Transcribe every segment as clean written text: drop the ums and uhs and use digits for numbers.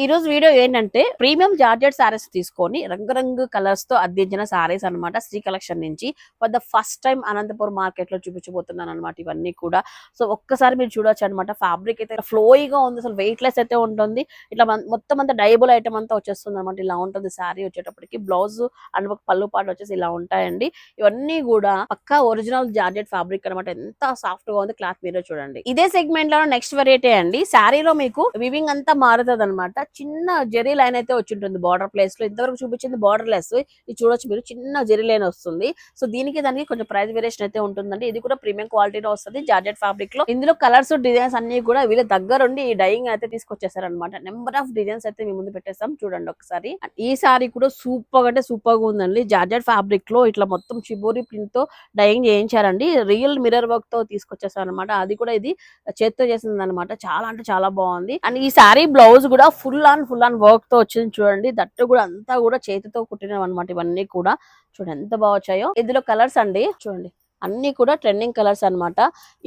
ఈ రోజు వీడియో ఏంటంటే ప్రీమియం జార్జెట్ సారీస్ తీసుకొని రంగురంగు కలర్స్ తో అందించిన సారీస్ అన్నమాట శ్రీ కలెక్షన్ నుంచి for the first time Anantapuram market లో చూపించబోతున్నాను అనమాట ఇవన్నీ కూడా. సో ఒక్కసారి మీరు చూడొచ్చు అనమాట. ఫ్యాబ్రిక్ అయితే ఫ్లోయిగా ఉంది, అసలు వెయిట్ లెస్ అయితే ఉంటుంది. ఇట్లా మొత్తం అంతా డైబుల్ ఐటమ్ అంతా వచ్చేస్తుంది అనమాట. ఇలా ఉంటుంది సారీ వచ్చేటప్పటికి. బ్లౌజ్ అండ్ పళ్ళు పాటు వచ్చేసి ఇలా ఉంటాయండి. ఇవన్నీ కూడా పక్కా ఒరిజినల్ జార్జెట్ ఫ్యాబ్రిక్ అనమాట. ఎంత సాఫ్ట్ గా ఉంది క్లాత్, మీరే చూడండి. ఇదే సెగ్మెంట్ లో నెక్స్ట్ వెరైటీ అండి. శారీలో మీకు వివింగ్ అంతా మారుతుంది అనమాట. చిన్న జెరీ లైన్ అయితే వచ్చి ఉంటుంది బార్డర్ ప్లేస్ లో. ఇంతవరకు చూపించింది బార్డర్ లెస్, ఇది చూడొచ్చు మీరు, చిన్న జెరీ లైన్ వస్తుంది. సో దానికి కొంచెం ప్రైస్ వేరియేషన్ అయితే ఉంటుందండి. ఇది కూడా ప్రీమియం క్వాలిటీలో వస్తుంది జార్జెట్ ఫ్యాబ్రిక్ లో. ఇందులో కలర్స్ డిజైన్స్ అన్ని కూడా వీళ్ళ దగ్గరుండి ఈ డైయింగ్ అయితే తీసుకొచ్చేసారు అనమాట. నెంబర్ ఆఫ్ డిజైన్స్ అయితే మీ ముందు పెట్టేస్తాం, చూడండి ఒకసారి. ఈ సారీ కూడా సూపర్ అంటే సూపర్ గా ఉందండి. జార్జెట్ ఫ్యాబ్రిక్ లో ఇట్లా మొత్తం షిబోరి ప్రింట్ తో డైయింగ్ చేయించారండి. రియల్ మిర్రర్ వర్క్ తో తీసుకొచ్చేసారు అనమాట. అది కూడా ఇది చేత్తో చేసింది అనమాట. చాలా అంటే చాలా బాగుంది. అండ్ ఈ సారీ బ్లౌజ్ కూడా ఫుల్ ఆన్ వర్క్ తో వచ్చింది చూడండి. దట్టు కూడా అంతా కూడా చేతితో కుట్టినవి అనమాట. ఇవన్నీ కూడా చూడండి ఎంత బాగా వచ్చాయో. ఇందులో కలర్స్ అండి చూడండి, అన్ని కూడా ట్రెండింగ్ కలర్స్ అన్నమాట.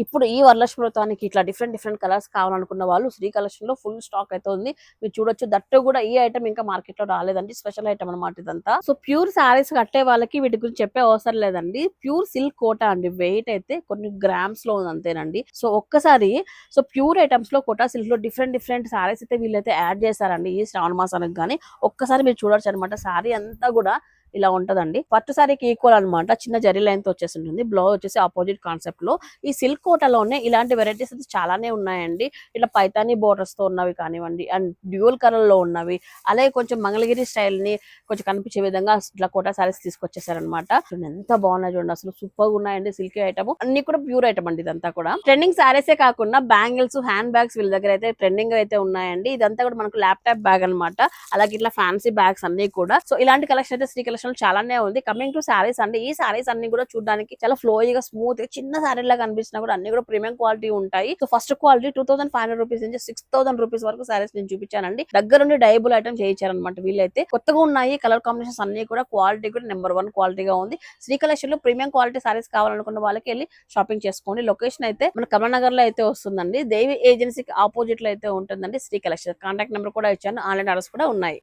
ఇప్పుడు ఈ వరలక్ష్మి వ్రతానికి ఇట్లా డిఫరెంట్ కలర్స్ కావాలనుకున్న వాళ్ళు శ్రీ కలెక్షన్ లో ఫుల్ స్టాక్ అయితే ఉంది, మీరు చూడొచ్చు. దట్టు కూడా ఈ ఐటమ్ ఇంకా మార్కెట్ లో రాలేదండి, స్పెషల్ ఐటమ్ అనమాట ఇదంతా. సో ప్యూర్ శారీస్ కట్టే వాళ్ళకి వీటి గురించి చెప్పే అవసరం లేదండి. ప్యూర్ సిల్క్ కోటా అండి. వెయిట్ అయితే కొన్ని గ్రామ్స్ లో ఉంది అంతేనండి. సో ఒక్కసారి ప్యూర్ ఐటమ్స్ లో కోటా సిల్క్ లో డిఫరెంట్ శారీస్ అయితే వీళ్ళైతే యాడ్ చేశారండి ఈ శ్రావణ మాసానికి. కానీ ఒక్కసారి మీరు చూడొచ్చు అనమాట. శారీ అంతా కూడా ఇలా ఉంటదండి. పట్టు సారీకి ఈక్వల్ అనమాట. చిన్న జరీ లైన్ తో వచ్చేసి ఉంటుంది. బ్లౌజ్ వచ్చేసి ఆపోజిట్ కాన్సెప్ట్ లో. ఈ సిల్క్ కోటలోనే ఇలాంటి వెరైటీస్ అయితే చాలానే ఉన్నాయండి. ఇట్లా పైతానీ బోర్డర్స్ తో ఉన్నవి కానివ్వండి, అండ్ డ్యూయల్ కలర్ లో ఉన్నవి, అలాగే కొంచెం మంగళగిరి స్టైల్ ని కొంచెం కనిపించే విధంగా ఇట్లా కోటా సారీస్ తీసుకొచ్చేసారనమాట. ఎంత బాగున్నాయి చూడండి, అసలు సూపర్ గా ఉన్నాయండి. సిల్క్ ఐటమ్ అన్ని కూడా ప్యూర్ ఐటమ్ అండి. ఇదంతా కూడా ట్రెండింగ్ సారీసే కాకుండా బ్యాంగిల్స్, హ్యాండ్ బ్యాగ్స్ వీళ్ళ దగ్గర అయితే ట్రెండింగ్ అయితే ఉన్నాయండి. ఇదంతా కూడా మనకు ల్యాప్టాప్ బ్యాగ్ అనమాట. అలాగే ఇట్లా ఫ్యాన్సీ బ్యాగ్స్ అన్ని కూడా. సో ఇలాంటి కలెక్షన్ అయితే శ్రీ చాలానే ఉంది. కమింగ్ టు సారీస్ అండి, ఈ సారీస్ అన్ని కూడా చూడడానికి చాలా ఫ్లోయిగా స్మూత్ గా చిన్న సారీ లాగా కనిపించినా కూడా అన్ని కూడా ప్రీమియం క్వాలిటీ ఉంటాయి. సో ఫస్ట్ క్వాలిటీ 2500 రూపీస్ నుంచి 6000 రూపీస్ వరకు సారీస్ నేను చూపించానండి. దగ్గరుండి డైబుల్ ఐటమ్ చేయించారనమాట వీళ్ళైతే. కొత్తగా ఉన్నాయి కలర్ కాంబినేషన్స్ అన్ని కూడా. క్వాలిటీ కూడా నెంబర్ 1 క్వాలిటీగా ఉంది. శ్రీ కలెక్షన్ లో ప్రీమియం క్వాలిటీ సారీస్ కావాలనుకున్న వాళ్ళకి వెళ్ళి షాపింగ్ చేసుకోండి. లొకేషన్ అయితే మన కమలనగర్ లో అయితే వస్తుందండి. దేవి ఏజెన్సీకి ఆపోజిట్ లో అయితే ఉంటుందండి శ్రీ కలెక్షన్. కాంటాక్ట్ నెంబర్ కూడా ఇచ్చాను, ఆన్లైన్ ఆర్డర్స్ కూడా ఉన్నాయి.